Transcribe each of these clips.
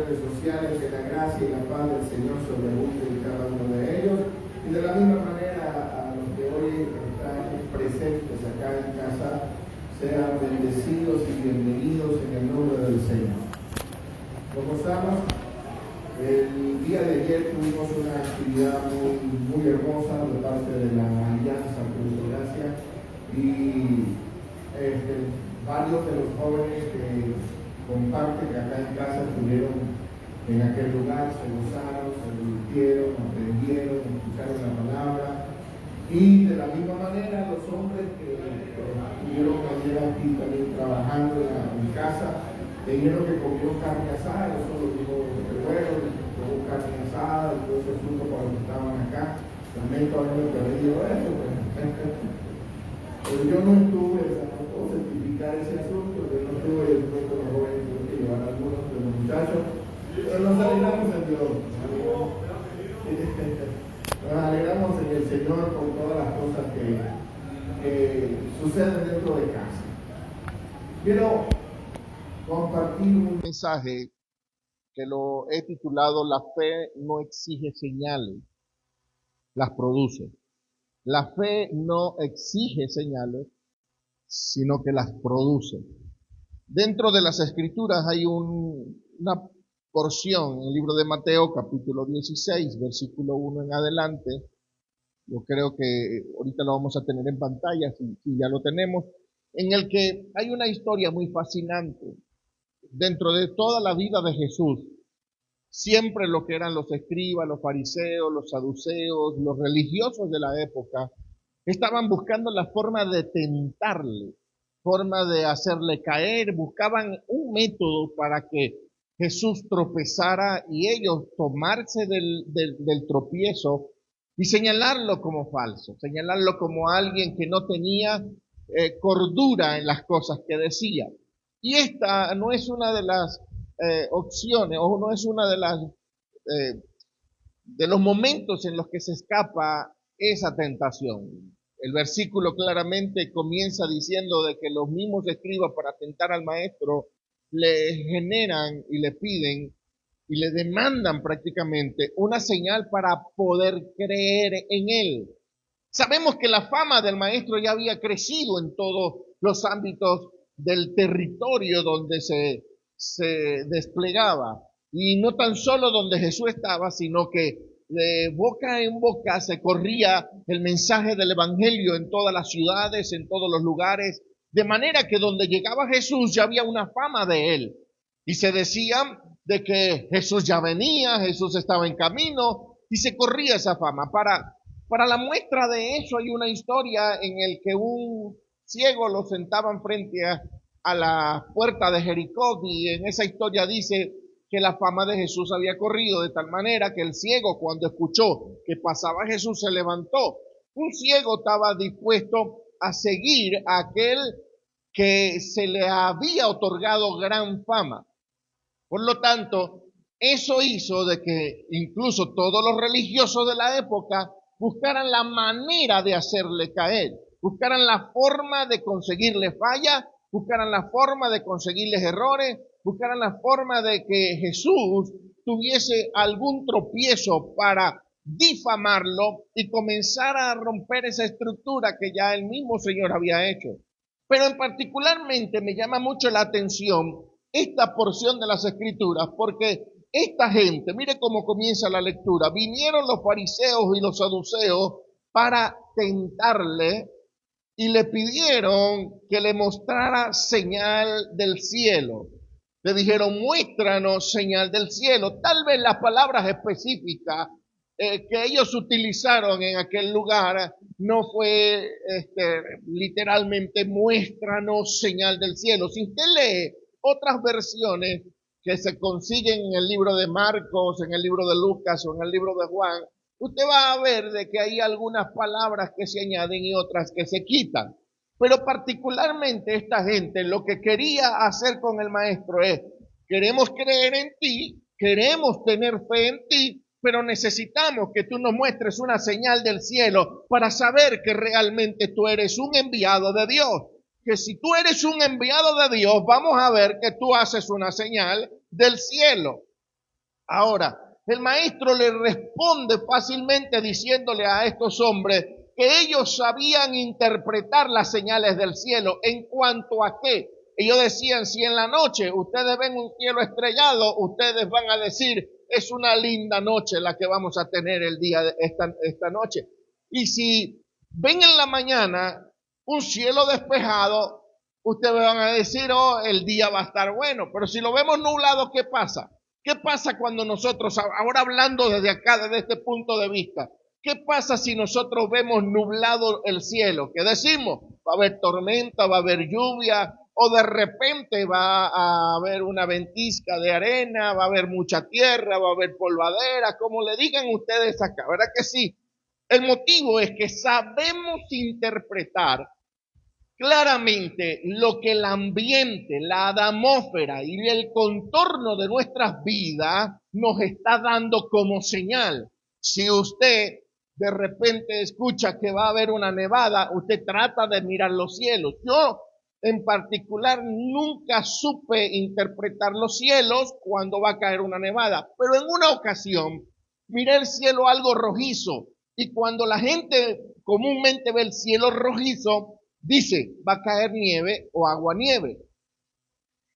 redes sociales, que la gracia y la paz del Señor sobreabunde en cada uno de ellos. Y de la misma manera a los que hoy están presentes acá en casa, sean bendecidos y bienvenidos en el nombre del Señor. Como estamos, el día de ayer tuvimos una actividad muy hermosa de parte de la Alianza Cruz de Gracia y varios de los jóvenes que comparten acá en casa estuvieron en aquel lugar, se gozaron, se divirtieron, aprendieron, escucharon la palabra. Y de la misma manera los hombres que estuvieron ayer aquí también trabajando en casa, dijeron que comieron carne asada, eso lo dijo el bueno, comieron carne asada, y todo ese asunto para los que estaban acá. Lamento haberme perdido eso, pero yo no estuve, no puedo certificar ese asunto, yo no estuve después con los jóvenes, tuve que llevar a algunos de los muchachos, pero nos alegramos en Dios. Nos alegramos en el Señor con todas las cosas que suceden dentro de casa. Quiero compartir un mensaje que lo he titulado "La fe no exige señales, las produce". La fe no exige señales, sino que las produce. Dentro de las Escrituras hay una porción en el libro de Mateo, capítulo 16, versículo 1 en adelante. Yo creo que ahorita lo vamos a tener en pantalla, si ya lo tenemos, en el que hay una historia muy fascinante. Dentro de toda la vida de Jesús, siempre lo que eran los escribas, los fariseos, los saduceos, los religiosos de la época, estaban buscando la forma de tentarle, forma de hacerle caer, buscaban un método para que Jesús tropezara y ellos tomarse del tropiezo y señalarlo como falso, señalarlo como alguien que no tenía cordura en las cosas que decía. Y esta no es una de las opciones, o no es una de las de los momentos en los que se escapa esa tentación. El versículo claramente comienza diciendo de que los mismos escribas, para tentar al maestro, le generan y le piden y le demandan prácticamente una señal para poder creer en él. Sabemos que la fama del maestro ya había crecido en todos los ámbitos del territorio donde se desplegaba, y no tan solo donde Jesús estaba, sino que de boca en boca se corría el mensaje del evangelio en todas las ciudades, en todos los lugares, de manera que donde llegaba Jesús ya había una fama de él, y se decía de que Jesús ya venía, Jesús estaba en camino, y se corría esa fama. Para la muestra de eso hay una historia en el que un ciego lo sentaban frente a la puerta de Jericó, y en esa historia dice que la fama de Jesús había corrido de tal manera que el ciego, cuando escuchó que pasaba Jesús, se levantó. Un ciego estaba dispuesto a seguir a aquel que se le había otorgado gran fama. Por lo tanto, eso hizo de que incluso todos los religiosos de la época buscaran la manera de hacerle caer, buscaran la forma de conseguirle falla, buscaran la forma de conseguirles errores, buscaran la forma de que Jesús tuviese algún tropiezo para difamarlo y comenzar a romper esa estructura que ya el mismo Señor había hecho. Pero en particularmente me llama mucho la atención esta porción de las Escrituras, porque esta gente, mire cómo comienza la lectura: vinieron los fariseos y los saduceos para tentarle y le pidieron que le mostrara señal del cielo. Le dijeron: muéstranos señal del cielo. Tal vez las palabras específicas que ellos utilizaron en aquel lugar no fue literalmente muéstranos señal del cielo. Si usted lee otras versiones que se consiguen en el libro de Marcos, en el libro de Lucas o en el libro de Juan, usted va a ver de que hay algunas palabras que se añaden y otras que se quitan. Pero particularmente esta gente lo que quería hacer con el maestro es: queremos creer en ti, queremos tener fe en ti, pero necesitamos que tú nos muestres una señal del cielo para saber que realmente tú eres un enviado de Dios. Que si tú eres un enviado de Dios, vamos a ver que tú haces una señal del cielo. Ahora, el maestro le responde fácilmente diciéndole a estos hombres que ellos sabían interpretar las señales del cielo. ¿En cuanto a qué? Ellos decían, si en la noche ustedes ven un cielo estrellado, ustedes van a decir, es una linda noche la que vamos a tener el día de esta noche. Y si ven en la mañana un cielo despejado, ustedes van a decir, oh, el día va a estar bueno. Pero si lo vemos nublado, ¿qué pasa? ¿Qué pasa cuando nosotros, ahora hablando desde acá, desde este punto de vista, qué pasa si nosotros vemos nublado el cielo? ¿Qué decimos? Va a haber tormenta, va a haber lluvia, o de repente va a haber una ventisca de arena, va a haber mucha tierra, va a haber polvadera, como le digan ustedes acá, ¿verdad que sí? El motivo es que sabemos interpretar claramente lo que el ambiente, la atmósfera y el contorno de nuestras vidas nos está dando como señal. Si usted de repente escucha que va a haber una nevada, usted trata de mirar los cielos. Yo en particular nunca supe interpretar los cielos cuando va a caer una nevada, pero en una ocasión miré el cielo algo rojizo y cuando la gente comúnmente ve el cielo rojizo, dice, va a caer nieve o aguanieve.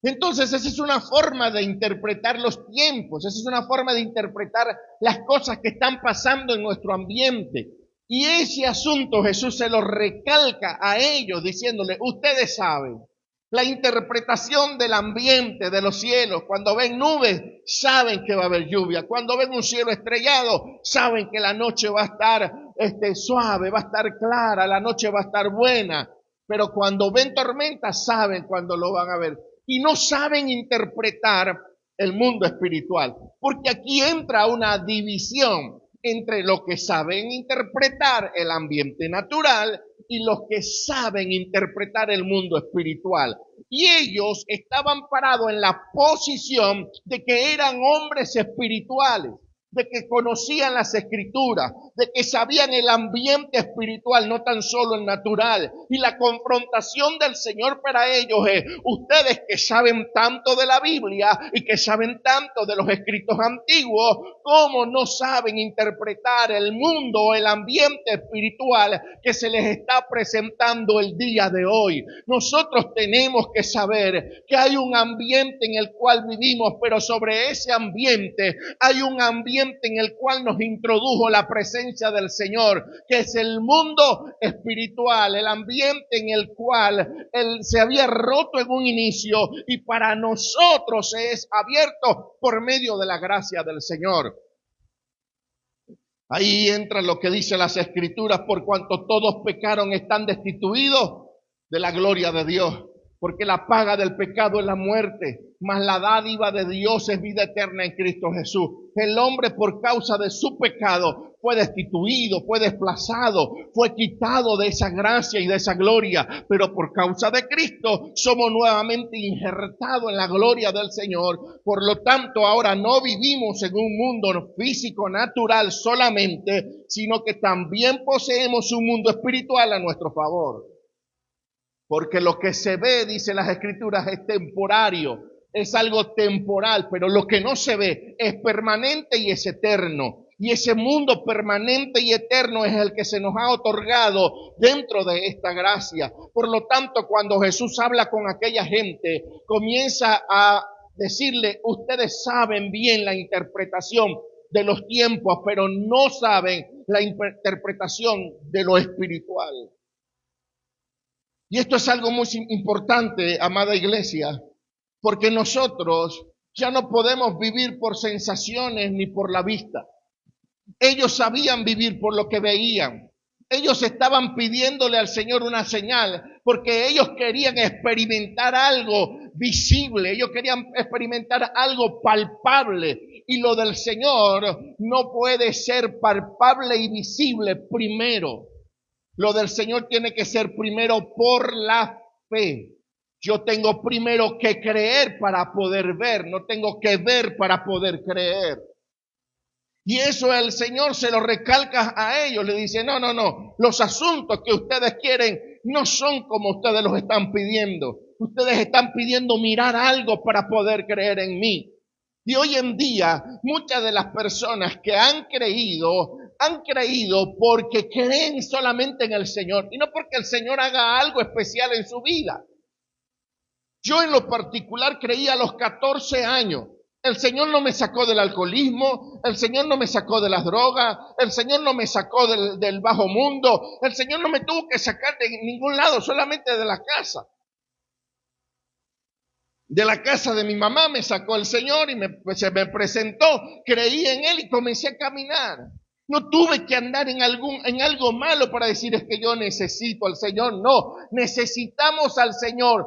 Entonces, esa es una forma de interpretar los tiempos, esa es una forma de interpretar las cosas que están pasando en nuestro ambiente. Y ese asunto Jesús se lo recalca a ellos diciéndole, ustedes saben, la interpretación del ambiente, de los cielos, cuando ven nubes, saben que va a haber lluvia. Cuando ven un cielo estrellado, saben que la noche va a estar suave, va a estar clara, la noche va a estar buena. Pero cuando ven tormenta, saben cuándo lo van a ver. Y no saben interpretar el mundo espiritual. Porque aquí entra una división entre los que saben interpretar el ambiente natural y los que saben interpretar el mundo espiritual. Y ellos estaban parados en la posición de que eran hombres espirituales, de que conocían las escrituras, de que sabían el ambiente espiritual, no tan solo el natural. Y la confrontación del Señor para ellos es, ustedes que saben tanto de la Biblia y que saben tanto de los escritos antiguos, ¿cómo no saben interpretar el mundo, el ambiente espiritual que se les está presentando el día de hoy? Nosotros tenemos que saber que hay un ambiente en el cual vivimos, pero sobre ese ambiente hay un ambiente en el cual nos introdujo la presencia del Señor, que es el mundo espiritual, el ambiente en el cual Él se había roto en un inicio y para nosotros es abierto por medio de la gracia del Señor. Ahí entra lo que dice las Escrituras, por cuanto todos pecaron, están destituidos de la gloria de Dios. Porque la paga del pecado es la muerte, mas la dádiva de Dios es vida eterna en Cristo Jesús. El hombre por causa de su pecado fue destituido, fue desplazado, fue quitado de esa gracia y de esa gloria. Pero por causa de Cristo somos nuevamente injertados en la gloria del Señor. Por lo tanto, ahora no vivimos en un mundo físico, natural solamente, sino que también poseemos un mundo espiritual a nuestro favor. Porque lo que se ve, dice las Escrituras, es temporario, es algo temporal, pero lo que no se ve es permanente y es eterno. Y ese mundo permanente y eterno es el que se nos ha otorgado dentro de esta gracia. Por lo tanto, cuando Jesús habla con aquella gente, comienza a decirle, ustedes saben bien la interpretación de los tiempos, pero no saben la interpretación de lo espiritual. Y esto es algo muy importante, amada iglesia, porque nosotros ya no podemos vivir por sensaciones ni por la vista. Ellos sabían vivir por lo que veían. Ellos estaban pidiéndole al Señor una señal porque ellos querían experimentar algo visible, ellos querían experimentar algo palpable. Y lo del Señor no puede ser palpable y visible primero. Lo del Señor tiene que ser primero por la fe. Yo tengo primero que creer para poder ver, no tengo que ver para poder creer. Y eso el Señor se lo recalca a ellos, le dice, no, los asuntos que ustedes quieren no son como ustedes los están pidiendo. Ustedes están pidiendo mirar algo para poder creer en mí. Y hoy en día, muchas de las personas que han creído porque creen solamente en el Señor y no porque el Señor haga algo especial en su vida. Yo en lo particular creí a los 14 años. El Señor no me sacó del alcoholismo, el Señor no me sacó de las drogas, el Señor no me sacó del bajo mundo, el Señor no me tuvo que sacar de ningún lado, solamente de la casa. De la casa de mi mamá me sacó el Señor y se me presentó, creí en Él y comencé a caminar. No tuve que andar en algo malo para decir es que yo necesito al Señor. No, necesitamos al Señor.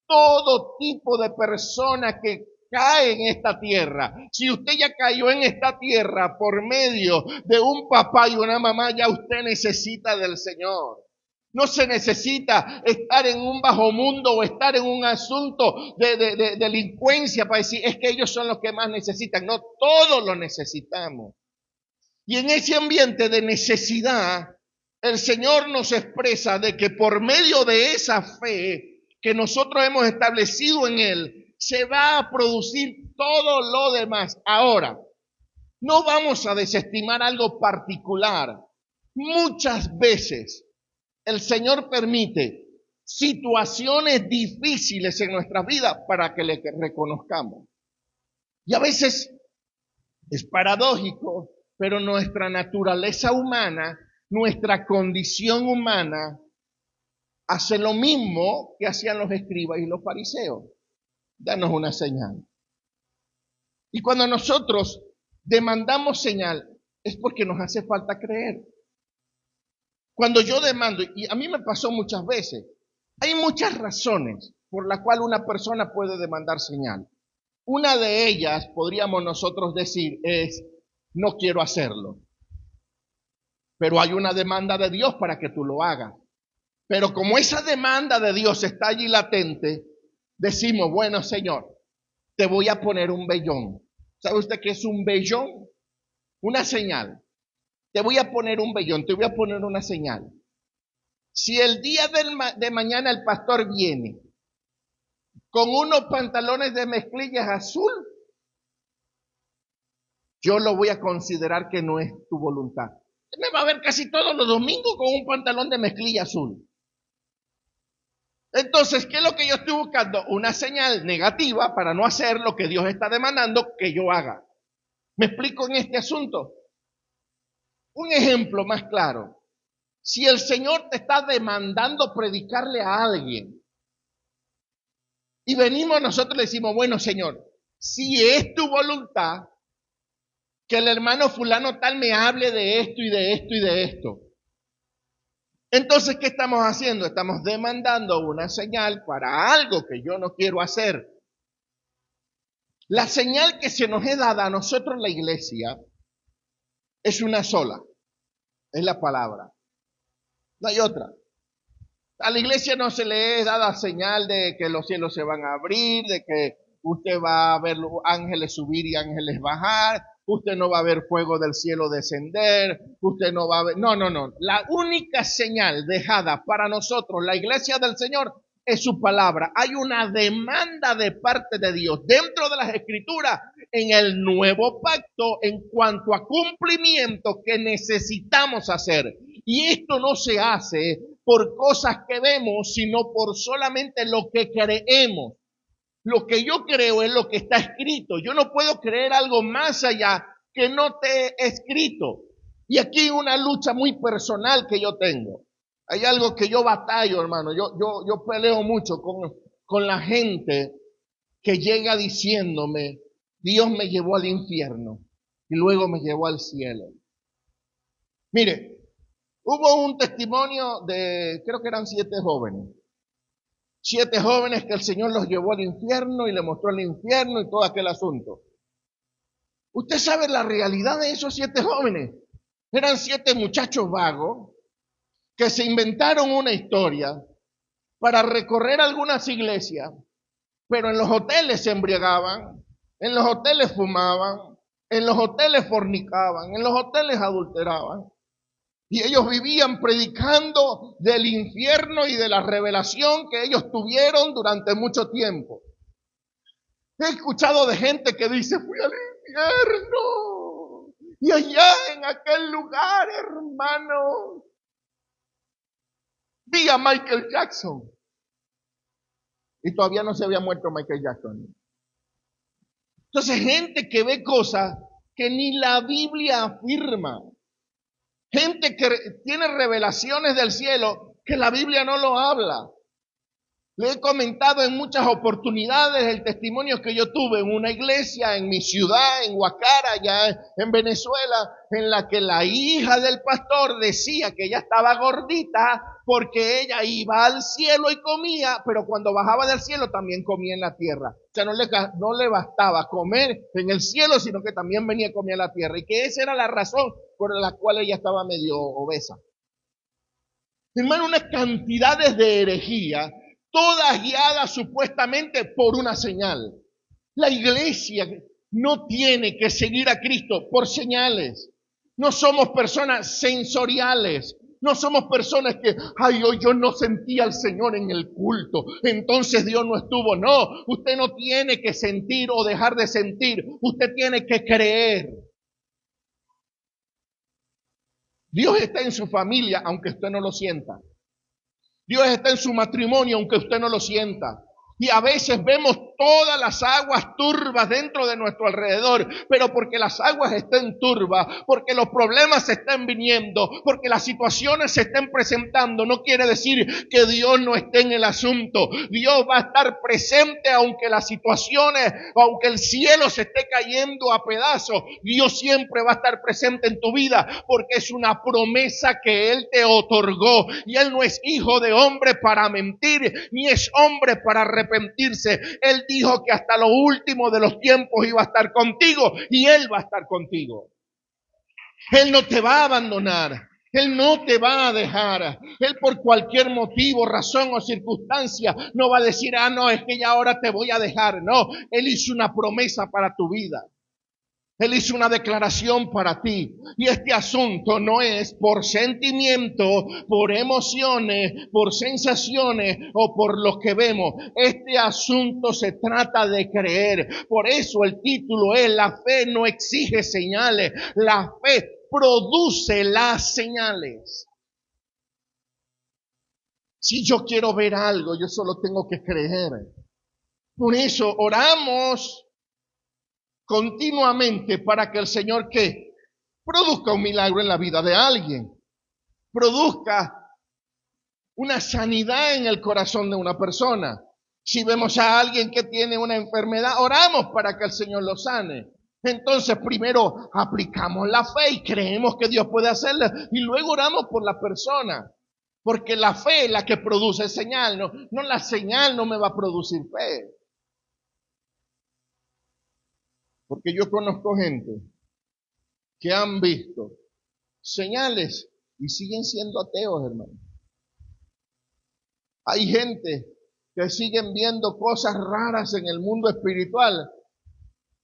Todo tipo de persona que cae en esta tierra. Si usted ya cayó en esta tierra por medio de un papá y una mamá, ya usted necesita del Señor. No se necesita estar en un bajo mundo o estar en un asunto de delincuencia para decir, es que ellos son los que más necesitan. No, todos lo necesitamos. Y en ese ambiente de necesidad, el Señor nos expresa de que por medio de esa fe que nosotros hemos establecido en Él, se va a producir todo lo demás. Ahora, no vamos a desestimar algo particular. Muchas veces el Señor permite situaciones difíciles en nuestra vida para que le reconozcamos. Y a veces es paradójico, pero nuestra naturaleza humana, nuestra condición humana, hace lo mismo que hacían los escribas y los fariseos. Danos una señal. Y cuando nosotros demandamos señal, es porque nos hace falta creer. Cuando yo demando, y a mí me pasó muchas veces, hay muchas razones por las cuales una persona puede demandar señal. Una de ellas, podríamos nosotros decir, es, no quiero hacerlo. Pero hay una demanda de Dios para que tú lo hagas. Pero como esa demanda de Dios está allí latente, decimos, bueno, Señor, te voy a poner un vellón. ¿Sabe usted qué es un vellón? Una señal. Te voy a poner un vellón, te voy a poner una señal. Si el día de mañana el pastor viene con unos pantalones de mezclillas azul, yo lo voy a considerar que no es tu voluntad. Me va a ver casi todos los domingos con un pantalón de mezclilla azul. Entonces, ¿qué es lo que yo estoy buscando? Una señal negativa para no hacer lo que Dios está demandando que yo haga. ¿Me explico en este asunto? Un ejemplo más claro. Si el Señor te está demandando predicarle a alguien y venimos nosotros y le decimos, bueno, Señor, si es tu voluntad que el hermano fulano tal me hable de esto y de esto y de esto. Entonces, ¿qué estamos haciendo? Estamos demandando una señal para algo que yo no quiero hacer. La señal que se nos es dada a nosotros en la iglesia es una sola, es la palabra. No hay otra. A la iglesia no se le es dada señal de que los cielos se van a abrir, de que usted va a ver los ángeles subir y ángeles bajar, usted no va a ver fuego del cielo descender, usted no va a ver... No. La única señal dejada para nosotros, la iglesia del Señor, es su palabra. Hay una demanda de parte de Dios dentro de las Escrituras en el nuevo pacto en cuanto a cumplimiento que necesitamos hacer. Y esto no se hace por cosas que vemos, sino por solamente lo que creemos. Lo que yo creo es lo que está escrito. Yo no puedo creer algo más allá que no te he escrito. Y aquí hay una lucha muy personal que yo tengo. Hay algo que yo batallo, hermano. Yo peleo mucho con la gente que llega diciéndome, Dios me llevó al infierno y luego me llevó al cielo. Mire, hubo un testimonio de, creo que eran 7 jóvenes. 7 jóvenes que el Señor los llevó al infierno y le mostró el infierno y todo aquel asunto. Usted sabe la realidad de esos 7 jóvenes. Eran 7 muchachos vagos que se inventaron una historia para recorrer algunas iglesias, pero en los hoteles se embriagaban, en los hoteles fumaban, en los hoteles fornicaban, en los hoteles adulteraban. Y ellos vivían predicando del infierno y de la revelación que ellos tuvieron durante mucho tiempo. He escuchado de gente que dice, fui al infierno. Y allá en aquel lugar, hermano, vi a Michael Jackson. Y todavía no se había muerto Michael Jackson. Entonces, gente que ve cosas que ni la Biblia afirma. Gente que tiene revelaciones del cielo que la Biblia no lo habla. Le he comentado en muchas oportunidades el testimonio que yo tuve en una iglesia en mi ciudad, en Guacara, allá en Venezuela, en la que la hija del pastor decía que ella estaba gordita porque ella iba al cielo y comía, pero cuando bajaba del cielo también comía en la tierra. O sea, no le bastaba comer en el cielo, sino que también venía a comer en la tierra. Y que esa era la razón por la cual ella estaba medio obesa. Hermano, unas cantidades de herejía, todas guiadas supuestamente por una señal. La iglesia no tiene que seguir a Cristo por señales. No somos personas sensoriales. No somos personas que, hoy yo no sentía al Señor en el culto, entonces Dios no estuvo. No, usted no tiene que sentir o dejar de sentir. Usted tiene que creer. Dios está en su familia, aunque usted no lo sienta. Dios está en su matrimonio, aunque usted no lo sienta. Y a veces vemos todas las aguas turbas dentro de nuestro alrededor, pero porque las aguas estén turbas, porque los problemas se estén viniendo, porque las situaciones se estén presentando, no quiere decir que Dios no esté en el asunto. Dios va a estar presente aunque las situaciones, aunque el cielo se esté cayendo a pedazos. Dios siempre va a estar presente en tu vida, porque es una promesa que Él te otorgó. Y Él no es hijo de hombre para mentir, ni es hombre para arrepentirse. Él dijo que hasta lo último de los tiempos iba a estar contigo y Él va a estar contigo. Él no te va a abandonar. Él no te va a dejar. Él por cualquier motivo, razón o circunstancia no va a decir, no, es que ya ahora te voy a dejar. No, Él hizo una promesa para tu vida. Él hizo una declaración para ti. Y este asunto no es por sentimiento, por emociones, por sensaciones o por lo que vemos. Este asunto se trata de creer. Por eso el título es La fe no exige señales. La fe produce las señales. Si yo quiero ver algo, yo solo tengo que creer. Por eso oramos continuamente para que el Señor ¿qué? Produzca un milagro en la vida de alguien, produzca una sanidad en el corazón de una persona. Si vemos a alguien que tiene una enfermedad, oramos para que el Señor lo sane. Entonces primero aplicamos la fe y creemos que Dios puede hacerlo y luego oramos por la persona, porque la fe es la que produce señal, no la señal no me va a producir fe. Porque yo conozco gente que han visto señales y siguen siendo ateos, hermano. Hay gente que siguen viendo cosas raras en el mundo espiritual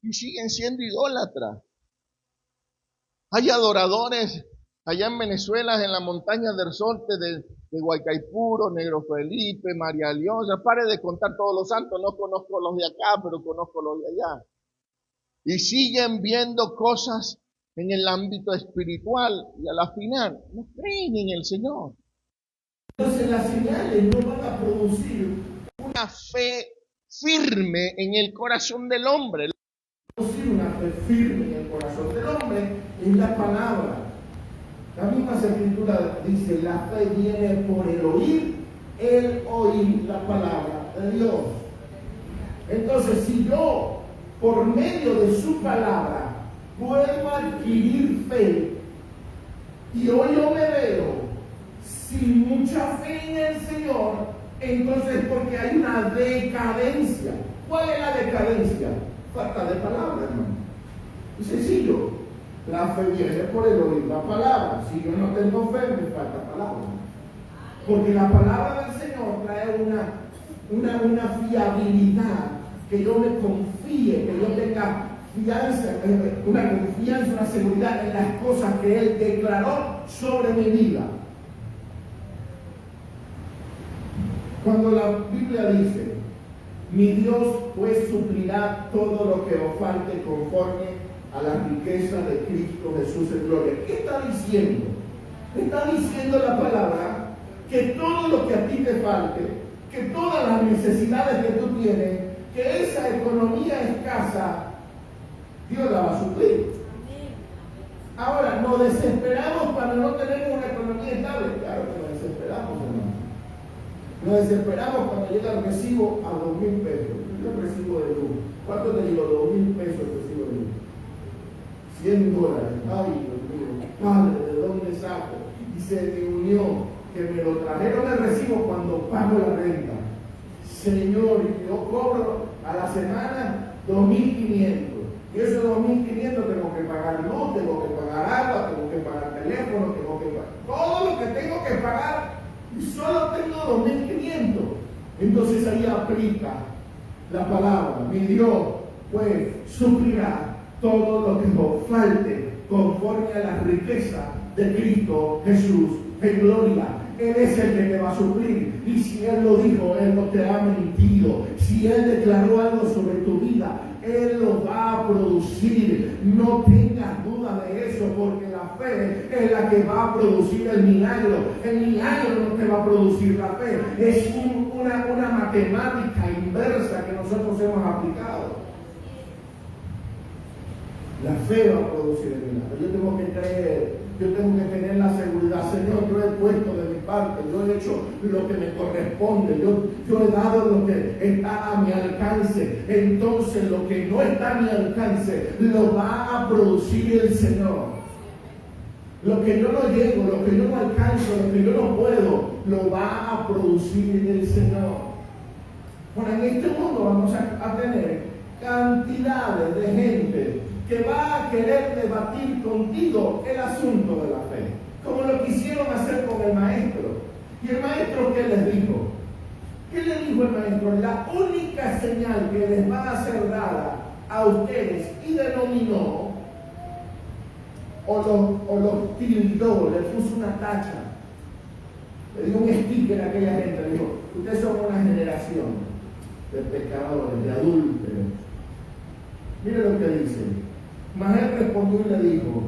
y siguen siendo idólatras. Hay adoradores allá en Venezuela, en la montaña del Sorte de Guaycaipuro, Negro Felipe, María Leonza. Pare de contar todos los santos, no conozco los de acá, pero conozco los de allá. Y siguen viendo cosas en el ámbito espiritual y a la final no creen en el Señor. Entonces las señales no van a producir una fe firme en el corazón del hombre. Producir una fe firme en el corazón del hombre es la palabra. La misma Escritura dice, la fe viene por el oír la palabra de Dios. Entonces si yo por medio de su palabra puedo adquirir fe y hoy yo me veo sin mucha fe en el Señor, entonces porque hay una decadencia. ¿Cuál es la decadencia? Falta de palabra, hermano. Es sencillo. La fe viene por el oír la palabra. Si yo no tengo fe, me falta palabra. Porque la palabra del Señor trae una fiabilidad, que yo me confíe, que yo tenga una confianza, una seguridad en las cosas que Él declaró sobre mi vida. Cuando la Biblia dice Mi Dios pues suplirá todo lo que os falte conforme a la riqueza de Cristo Jesús en gloria. ¿Qué está diciendo? Está diciendo la palabra que todo lo que a ti te falte, que todas las necesidades que tú tienes, que esa economía escasa, Dios la va a suplir. Ahora, nos desesperamos cuando no tenemos una economía estable. Claro que nos desesperamos, hermano. Nos desesperamos cuando llega el recibo a 2,000 pesos. El recibo de luz. ¿Cuánto te digo? 2,000 pesos el recibo de luz. $100. Ay, Dios mío. Padre, ¿de dónde saco? Y se me unió que me lo trajeron el recibo cuando pago la renta. Señor, yo cobro a la semana 2,500. Y esos 2,500 tengo que pagar luz, tengo que pagar agua, tengo que pagar teléfono, tengo que pagar todo lo que tengo que pagar y solo tengo 2,500. Entonces ahí aplica la palabra, mi Dios pues suplirá todo lo que os falte conforme a la riqueza de Cristo Jesús en gloria. Él es el que te va a suplir. Y si Él lo dijo, Él no te ha mentido. Si Él declaró algo sobre tu vida, Él lo va a producir. No tengas duda de eso, porque la fe es la que va a producir el milagro. El milagro no te va a producir la fe. Es una matemática inversa que nosotros hemos aplicado. La fe va a producir el milagro. Yo tengo que creer, yo tengo que tener la seguridad. Señor, yo he puesto de mi parte, yo he hecho lo que me corresponde, yo he dado lo que está a mi alcance. Entonces lo que no está a mi alcance lo va a producir el Señor. Lo que yo no llego, lo que yo no alcanzo, lo que yo no puedo, lo va a producir el Señor. Bueno, en este mundo vamos a tener cantidades de gente que va a querer debatir contigo el asunto de la fe, como lo quisieron hacer con el maestro. ¿Y el maestro qué les dijo? ¿Qué le dijo el maestro? La única señal que les va a ser dada a ustedes, y denominó, o los tildó, le puso una tacha, le dio un sticker a aquella gente, le dijo, ustedes son una generación de pecadores, de adúlteros. Mire lo que dice. Mas él respondió y le dijo,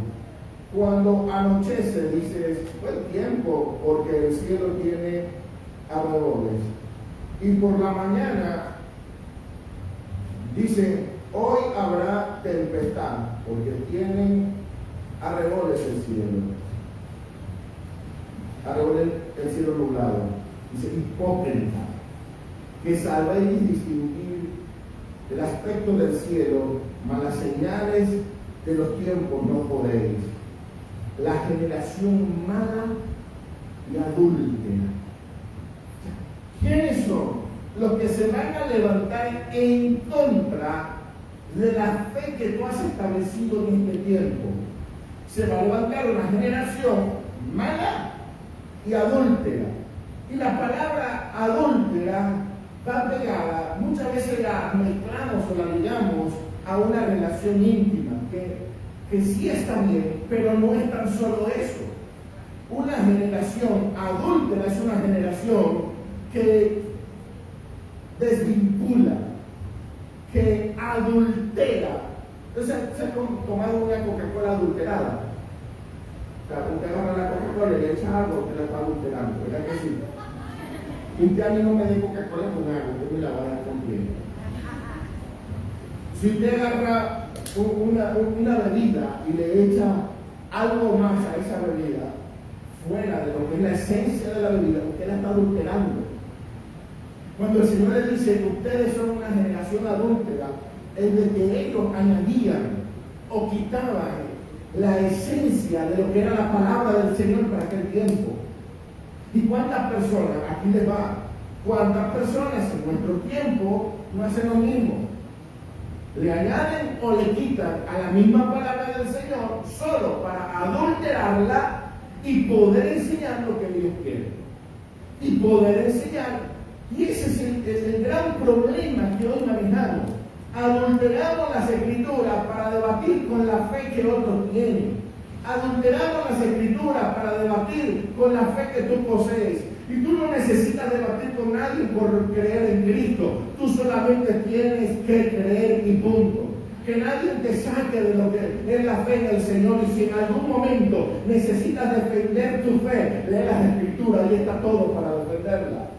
cuando anochece, dice, fue el tiempo, porque el cielo tiene arreboles. Y por la mañana, dice, hoy habrá tempestad, porque tienen arreboles el cielo. Arreboles el cielo nublado. Dice, hipócrita, que sabéis distinguir el aspecto del cielo, mas las señales de los tiempos no podéis. La generación mala y adúltera. ¿Quiénes son los que se van a levantar en contra de la fe que tú has establecido en este tiempo? Se va a levantar una generación mala y adúltera. Y la palabra adúltera va pegada, muchas veces la mezclamos o la ligamos a una relación íntima, que sí está bien, pero no es tan solo eso. Una generación adúltera es una generación que desvincula, que adultera. Entonces, ¿se ha tomado una Coca-Cola adulterada? O sea, usted agarra la Coca-Cola y le echa algo que la está adulterando, ¿verdad que sí? Y usted a mí no me dé Coca-Cola con agua, usted me la va a dar con piel. Si usted agarra una bebida y le echa algo más a esa bebida, fuera de lo que es la esencia de la bebida, usted la está adulterando. Cuando el Señor le dice que ustedes son una generación adúltera, es de que ellos añadían o quitaban la esencia de lo que era la palabra del Señor para aquel tiempo. ¿Y cuántas personas, aquí les va, cuántas personas en nuestro tiempo no hacen lo mismo? Le añaden o le quitan a la misma palabra del Señor solo para adulterarla y poder enseñar lo que Dios quiere. Y poder enseñar. Y ese es el gran problema que hoy manejamos. Adulteramos las escrituras para debatir con la fe que otros tienen. adulteramos las Escrituras para debatir con la fe que tú posees. Y tú no necesitas debatir con nadie por creer en Cristo. Tú solamente tienes que creer y punto. Que nadie te saque de lo que es la fe en el Señor. Y si en algún momento necesitas defender tu fe, lee las Escrituras, ahí está todo para defenderla.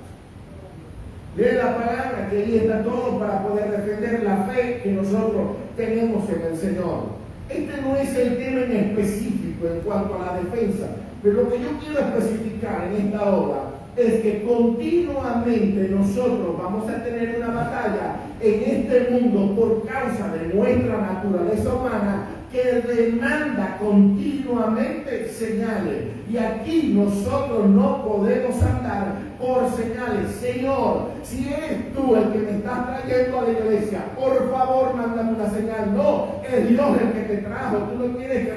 Lee la palabra, que ahí está todo para poder defender la fe que nosotros tenemos en el Señor. Este no es el tema en específico en cuanto a la defensa, pero lo que yo quiero especificar en esta hora es que continuamente nosotros vamos a tener una batalla en este mundo por causa de nuestra naturaleza humana que demanda continuamente señales. Y aquí nosotros no podemos andar por señales. Señor, si eres tú el que me estás trayendo a la iglesia, por favor, mándame una señal. No, es Dios el que te trajo. Tú no tienes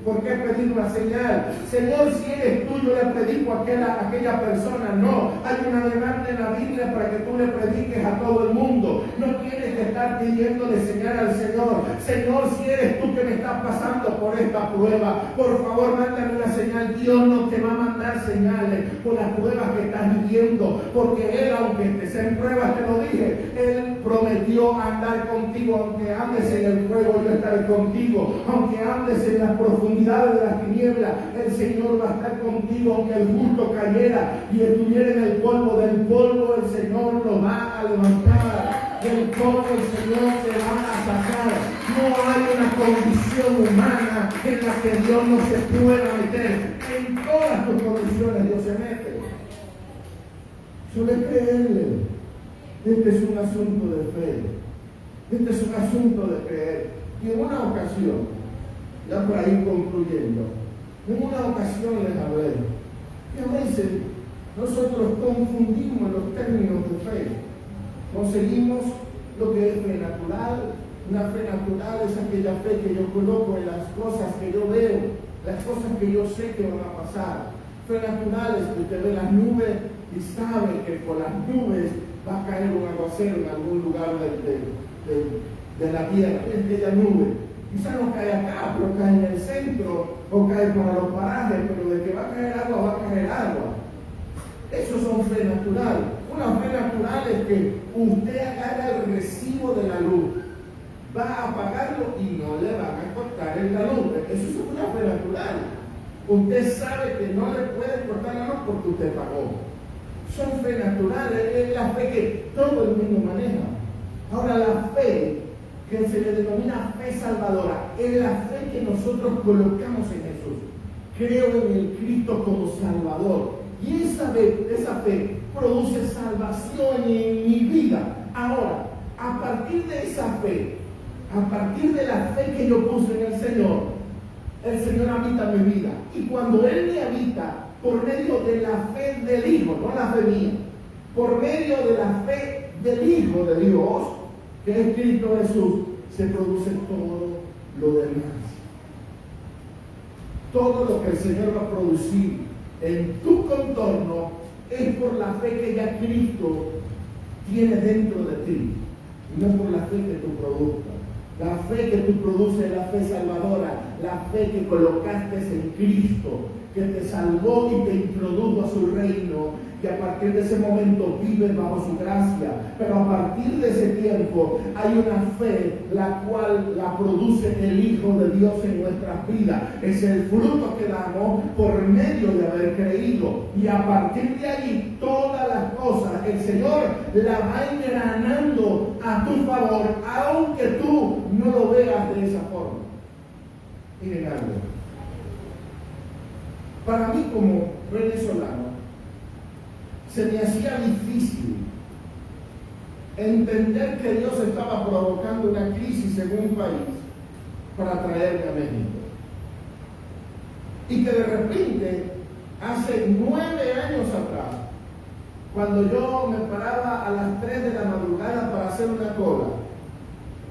por qué pedir una señal. Señor, si eres tú, yo le predico a aquella persona. No, hay una demanda en la Biblia para que tú le prediques a todo el mundo. No tienes que estar pidiéndole señal al Señor. Señor, si eres tú que me estás pasando por esta prueba, por favor, mándame una señal. Dios no te va a mandar señales por las pruebas que estás viviendo, porque Él, aunque estés en pruebas, te lo dije, Él prometió andar contigo. Aunque andes en el fuego, yo estaré contigo. Aunque andes en las profundidades de las tinieblas, el Señor va a estar contigo. Aunque el justo cayera y estuviera en el polvo, del polvo el Señor lo va a levantar. Del polvo el Señor te va a sacar. No hay una condición humana en la que Dios no se pueda meter. En todas tus condiciones Dios se mete. Solo creerle. Este es un asunto de fe. Este es un asunto de creer. Y en una ocasión, ya por ahí concluyendo, en una ocasión les hablé que a veces nosotros confundimos los términos de fe. Conseguimos lo que es fe natural. Una fe natural es aquella fe que yo coloco en las cosas que yo veo, las cosas que yo sé que van a pasar. Fe natural es que usted ve las nubes y sabe que por las nubes va a caer un aguacero en algún lugar de la tierra. Es aquella nube. Quizá no cae acá, pero cae en el centro o cae para los parajes, pero de que va a caer agua, va a caer agua. Eso son fe natural. Una fe natural es que usted agarra el recibo de la luz, va a apagarlo y no le van a cortar la luz. Eso es una fe natural. Usted sabe que no le puede cortar la luz porque usted pagó. Son fe naturales, es la fe que todo el mundo maneja. Ahora, la fe que se le denomina fe salvadora es la fe que nosotros colocamos en Jesús. Creo en el Cristo como Salvador. Y esa fe produce salvación en mi vida. Ahora, a partir de esa fe, a partir de la fe que yo puse en el Señor habita mi vida. Y cuando Él me habita, por medio de la fe del Hijo, no la fe mía, por medio de la fe del Hijo de Dios, que es Cristo Jesús, se produce todo lo demás. Todo lo que el Señor va a producir en tu contorno es por la fe que ya Cristo tiene dentro de ti, y no por la fe que tú produzcas. La fe que tú produces es la fe salvadora, la fe que colocaste en Cristo, que te salvó y te introdujo a su reino, que a partir de ese momento vives bajo su gracia. Pero a partir de ese tiempo hay una fe la cual la produce el Hijo de Dios en nuestras vidas. Es el fruto que damos por medio de haber creído. Y a partir de allí todas las cosas el Señor las va engranando a tu favor, aunque tú no lo veas de esa forma. Miren algo. Para mí como venezolano, se me hacía difícil entender que Dios estaba provocando una crisis en un país para traerme a México. Y que de repente, hace 9 años atrás, cuando yo me paraba a las 3 de la madrugada para hacer una cola,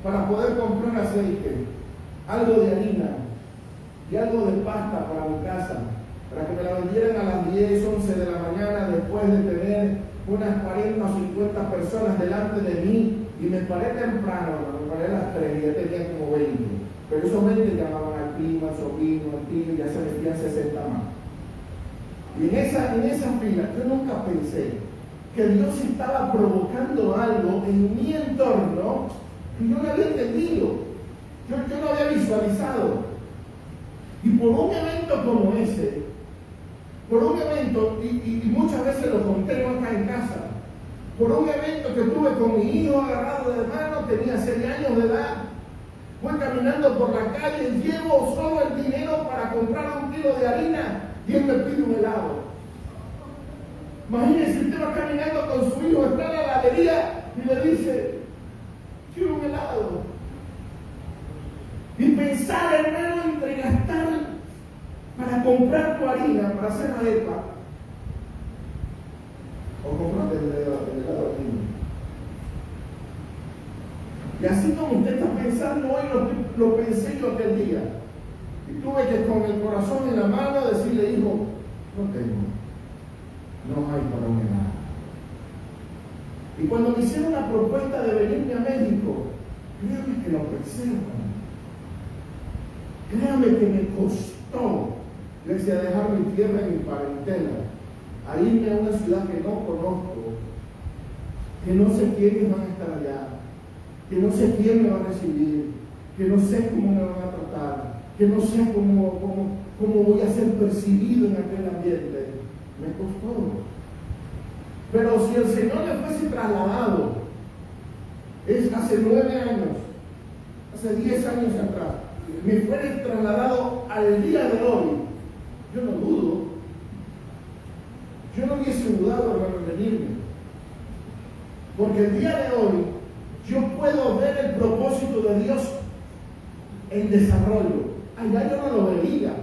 para poder comprar aceite, algo de harina y algo de pasta para mi casa, para que me la vendieran a las 10, 11 de la mañana, después de tener unas 40 o 50 personas delante de mí, y me paré temprano, me paré a las 3 y ya tenía como 20, pero esos 20 llamaban al primo, primo, al sobrino, al tío, ya se metían 60 más. Y en esa fila yo nunca pensé que Dios estaba provocando algo en mi entorno que yo no había entendido, yo no había visualizado. Y por un evento como ese, por un evento, y muchas veces lo conté no acá en casa, por un evento que tuve con mi hijo agarrado de mano, tenía 6 años de edad, voy caminando por la calle, llevo solo el dinero para comprar 1 kilo de harina y él me pide un helado. Imagínense, usted va caminando con su hijo, está en la galería y le dice, quiero un helado. Y pensar, hermano, entre gastar para comprar tu harina, para hacer arepa, o comprar el helado al niño. Y así como usted está pensando hoy, lo pensé yo aquel día. Y tuve que con el corazón en la mano decirle, hijo, no tengo, no hay para un helado. Y cuando me hicieron la propuesta de venirme a México, créame que lo pensé, hermano. Créame que me costó, le decía, dejar mi tierra y mi parentela, a irme a una ciudad que no conozco, que no sé quiénes van a estar allá, que no sé quién me va a recibir, que no sé cómo me van a tratar, que no sé cómo voy a ser percibido en aquel ambiente. Me costó. Pero si el Señor me fuese trasladado, es hace 9 años, hace 10 años atrás, me fuera trasladado al día de hoy, yo no dudo, yo no hubiese dudado, hermano, en venirme. Porque el día de hoy, yo puedo ver el propósito de Dios en desarrollo. Allá yo no lo veía.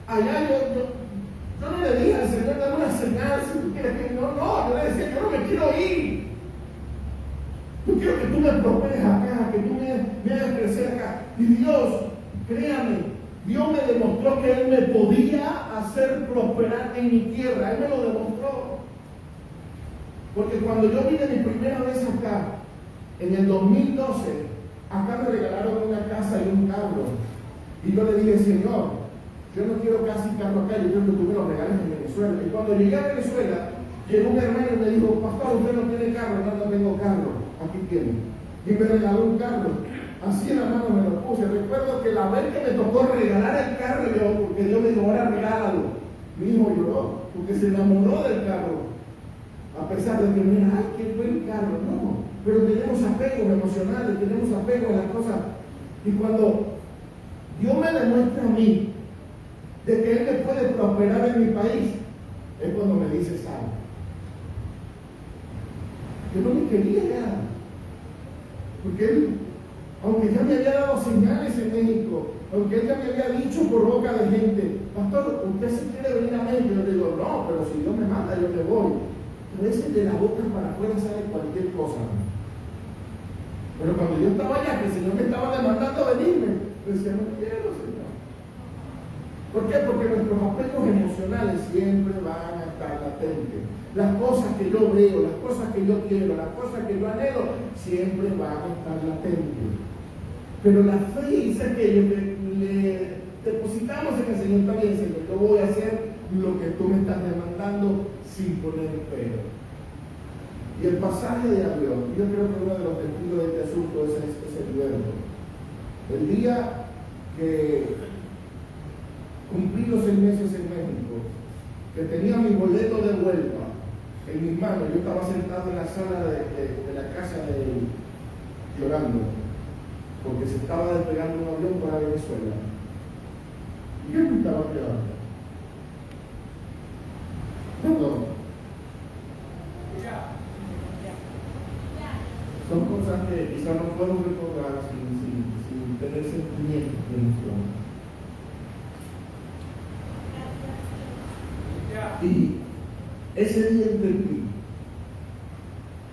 Allá yo no le dije al Señor, dame una señal si tú quieres que no, yo le decía, yo no me quiero ir. Yo quiero que tú me prosperes acá, que tú me hagas crecer acá. Y Dios, créame, Dios me demostró que Él me podía hacer prosperar en mi tierra. Él me lo demostró. Porque cuando yo vine mi primera vez acá, en el 2012, acá me regalaron una casa y un carro. Y yo le dije, Señor, yo no quiero casi carro acá, yo quiero que tú me lo regales en Venezuela. Y cuando llegué a Venezuela, llegó un hermano y me dijo, pastor, usted no tiene carro. No tengo carro, aquí tiene. Y me regaló un carro. Así en la mano me lo puse. Recuerdo que la vez que me tocó regalar el carro, porque Dios me dijo, ahora regálalo. Mi hijo lloró, porque se enamoró del carro. A pesar de que no era, ay, qué buen carro, no. Pero tenemos apegos emocionales, tenemos apegos a las cosas. Y cuando Dios me demuestra a mí de que Él me puede prosperar en mi país, es cuando me dice, sal. Yo no me quería ya. Porque Él, aunque ya me había dado señales en México, aunque Él ya me había dicho por boca de gente, pastor, usted se quiere venir a México. Yo digo, no, pero si Dios me manda, yo me voy. A veces de la boca para afuera sale cualquier cosa. Pero cuando yo estaba allá, que el Señor me estaba demandando venirme, yo decía, no quiero, Señor. ¿Por qué? Porque nuestros aspectos emocionales siempre van a estar latentes. Las cosas que yo veo, las cosas que yo quiero, las cosas que yo anhelo, siempre van a estar latentes. Pero la fe es aquello que le depositamos en el Señor. Está bien, Señor, yo voy a hacer lo que tú me estás demandando sin poner pero. Y el pasaje de avión, yo creo que uno de los testigos de este asunto es el verbo. El día que cumplí los 6 meses en México, que tenía mi boleto de vuelta en mis manos, yo estaba sentado en la sala de la casa de él, llorando, porque se estaba despegando un avión para Venezuela. Y yo me estaba llorando. Perdón. Son cosas que quizás no puedo recordar sin tener sentimientos de emoción. Y ese día entendí,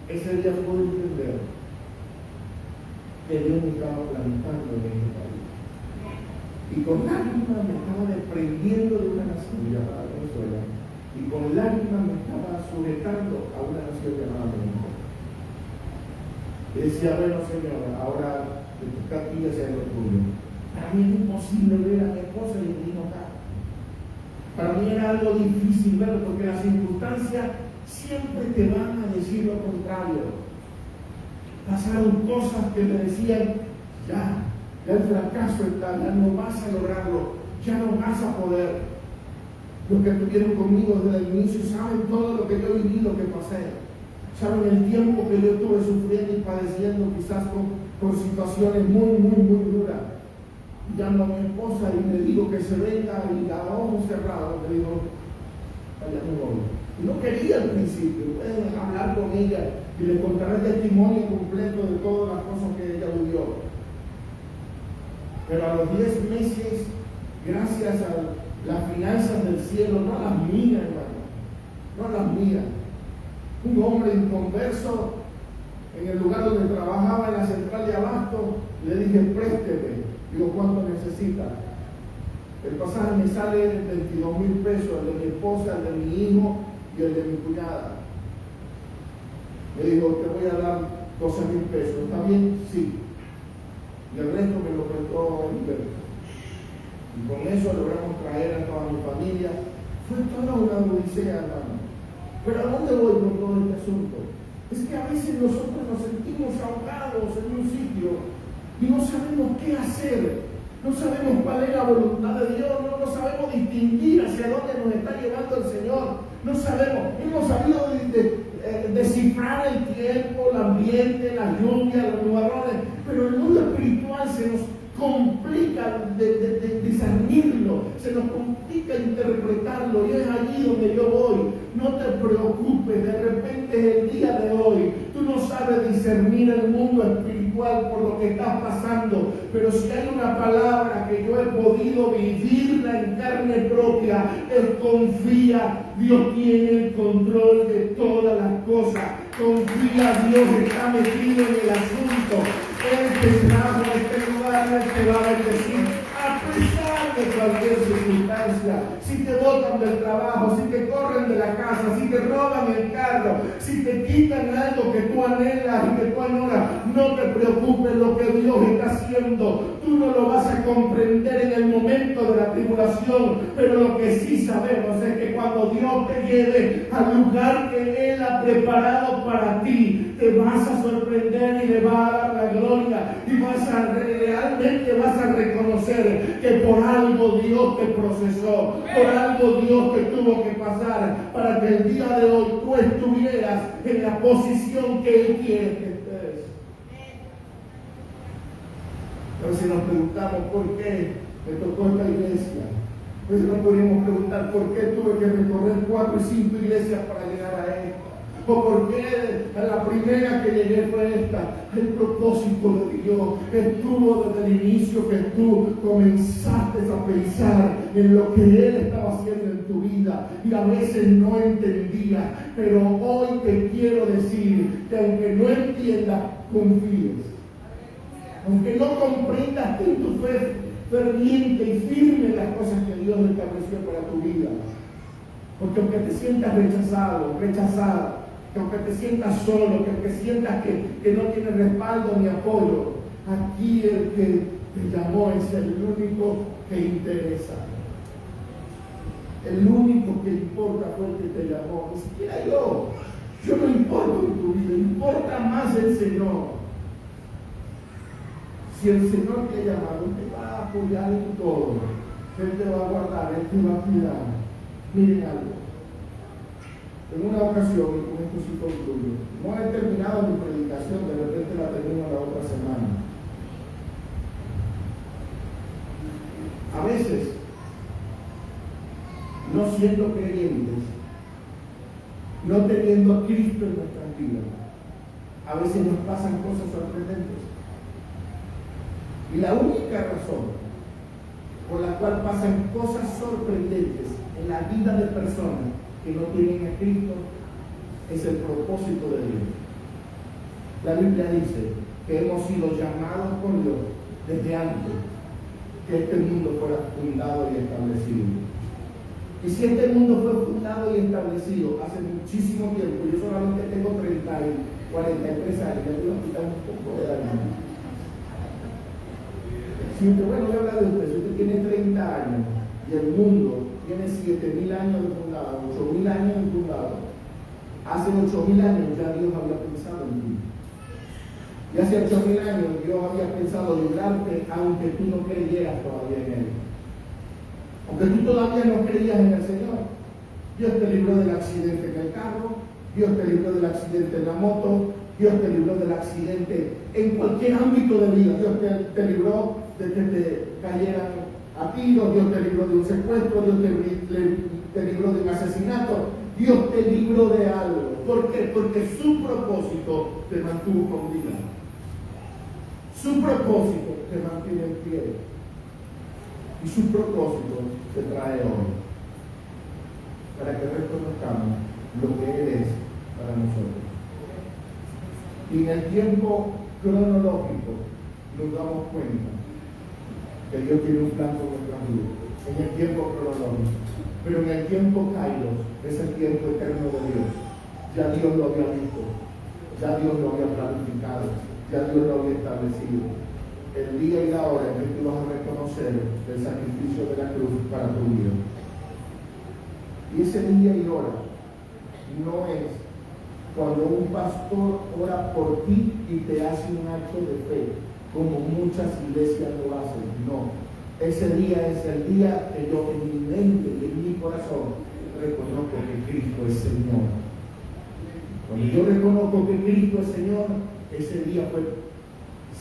ese día pude entender que Dios me estaba plantando en este país. Y con lágrimas me estaba desprendiendo de una nación llamada Venezuela. Y con lágrimas me estaba sujetando a una nación llamada México. Y decía, bueno, Señor, ahora de tus capillas sea lo tuyo. Para mí es imposible ver a mi esposa y el niño acá. Para mí era algo difícil verlo porque las circunstancias siempre te van a decir lo contrario. Pasaron cosas que me decían, ya el fracaso está, ya no vas a lograrlo, ya no vas a poder. Los que estuvieron conmigo desde el inicio saben todo lo que yo viví, lo que pasé. Saben el tiempo que yo estuve sufriendo y padeciendo quizás por situaciones muy duras. Llamo a mi esposa y le digo que se venga y a ojos cerrados le digo, vaya mi novio. Y no quería al principio, pueden hablar con ella y le contaré el testimonio completo de todas las cosas que ella vivió. Pero a los 10 meses, gracias a las finanzas del cielo, no las mías, hermano, no las mías. Un hombre inconverso en el lugar donde trabajaba en la central de abasto, le dije, présteme. Digo, ¿cuánto necesita? El pasaje me sale de 22,000 pesos, el de mi esposa, el de mi hijo y el de mi cuñada. Me dijo, te voy a dar 12,000 pesos. ¿Está bien? Sí. Y el resto me lo prestó Humberto. Y con eso logramos traer a toda mi familia. Fue toda una odisea, hermano. Pero ¿a dónde voy con todo este asunto? Es que a veces nosotros nos sentimos ahogados en un sitio y no sabemos qué hacer, no sabemos cuál es la voluntad de Dios, no sabemos distinguir hacia dónde nos está llevando el Señor, no sabemos, hemos sabido descifrar el tiempo, el ambiente, la lluvia, los nubarrones, pero el mundo espiritual se nos complica de discernirlo, se nos complica interpretarlo, y es allí donde yo voy. No te preocupes, de repente es el día de hoy, tú no sabes discernir el mundo espiritual por lo que estás pasando, pero si hay una palabra que yo he podido vivirla en carne propia, es confía, Dios tiene el control de todas las cosas, confía, Dios está metido en el asunto, Él te trajo a este lugar, Él te va a bendecir. A pesar de cualquier circunstancia, si te botan del trabajo, si te corren de la casa, si te roban el carro, si te quitan algo que tú anhelas y que tú añoras, no te preocupes, lo que Dios está haciendo, tú no lo vas a comprender en el momento de la tribulación, pero lo que sí sabemos es que cuando Dios te lleve al lugar que Él ha preparado para ti, te vas a sorprender y le va a dar la gloria y realmente vas a reconocer que por algo Dios te procesó, por algo Dios te tuvo que pasar para que el día de hoy tú estuvieras en la posición que Él quiere que estés. Entonces nos preguntamos por qué me tocó esta iglesia. Pues nos podríamos preguntar por qué tuve que recorrer 4 y 5 iglesias para llegar a esta. O por qué la primera que llegué fue esta. El propósito de Dios estuvo desde el inicio que tú comenzaste a pensar en lo que Él estaba haciendo en tu vida y a veces no entendías, pero hoy te quiero decir que aunque no entiendas, confíes. Aunque no comprendas, ten tu fe ferviente y firme en las cosas que Dios estableció para tu vida. Porque aunque te sientas rechazado, rechazada, que aunque te sientas solo, que aunque sientas que no tienes respaldo ni apoyo, aquí el que te llamó es el único que interesa. El único que importa fue el que te llamó, ni siquiera yo. Yo no importo en tu vida, importa más el Señor. Si el Señor te ha llamado, Él te va a apoyar en todo. Él te va a guardar, Él te va a cuidar. Miren algo. En una ocasión, y con esto sí concluyo, no he terminado mi predicación, de repente la termino la otra semana. A veces, no siendo creyentes, no teniendo a Cristo en nuestras vidas, a veces nos pasan cosas sorprendentes. Y la única razón por la cual pasan cosas sorprendentes en la vida de personas que no tienen a Cristo es el propósito de Dios. La Biblia dice que hemos sido llamados por Dios desde antes que este mundo fuera fundado y establecido. Y si este mundo fue fundado y establecido hace muchísimo tiempo, yo solamente tengo 30 y 43 años, ya tengo que quitar un poco de edad. Si usted, bueno, voy a hablar de usted, si usted tiene 30 años y el mundo tiene 7.000 años de fundado, 8.000 años de fundado, hace 8.000 años ya Dios había pensado en ti. Y hace 8.000 años Dios había pensado librarte aunque tú no creyeras todavía en Él. Aunque tú todavía no creías en el Señor. Dios te libró del accidente en el carro, Dios te libró del accidente en la moto, Dios te libró del accidente en cualquier ámbito de vida. Dios te libró de que te cayeran a tiros, Dios te libró de un secuestro, Dios te libró de un asesinato, Dios te libró de algo. ¿Por qué? Porque su propósito te mantuvo con vida. Su propósito te mantiene en pie. Y su propósito te trae hoy. Para que reconozcamos lo que Él es para nosotros. Y en el tiempo cronológico nos damos cuenta que Dios tiene un plan con nuestras vidas. En el tiempo cronológico. Pero en el tiempo kairos, es el tiempo eterno de Dios. Ya Dios lo había visto. Ya Dios lo había planificado. Ya Dios lo había establecido. El día y la hora en que tú vas a reconocer el sacrificio de la cruz para tu vida. Y ese día y hora no es cuando un pastor ora por ti y te hace un acto de fe, como muchas iglesias lo hacen. No, ese día es el día que yo en mi mente y en mi corazón reconozco que Cristo es Señor. Cuando yo reconozco que Cristo es Señor, ese día fue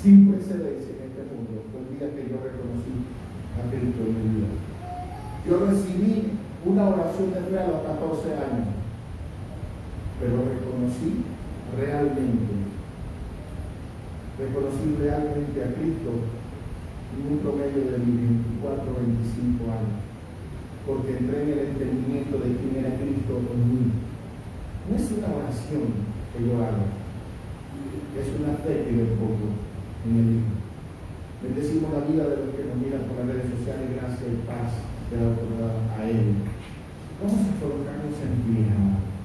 sin precedencia en este mundo. Fue el día que yo reconocí a Cristo en mi vida. Yo recibí una oración de fe a los 14 años, pero reconocí realmente a Cristo en un promedio de mis 24, 25 años, porque entré en el entendimiento de quién era Cristo en mí. No es una oración que yo hago, es una fe que yo pongo en el Hijo. Bendecimos la vida de los que nos miran por las redes sociales. Gracia y paz de la autoridad a Él. Vamos a colocarnos en pie, amado.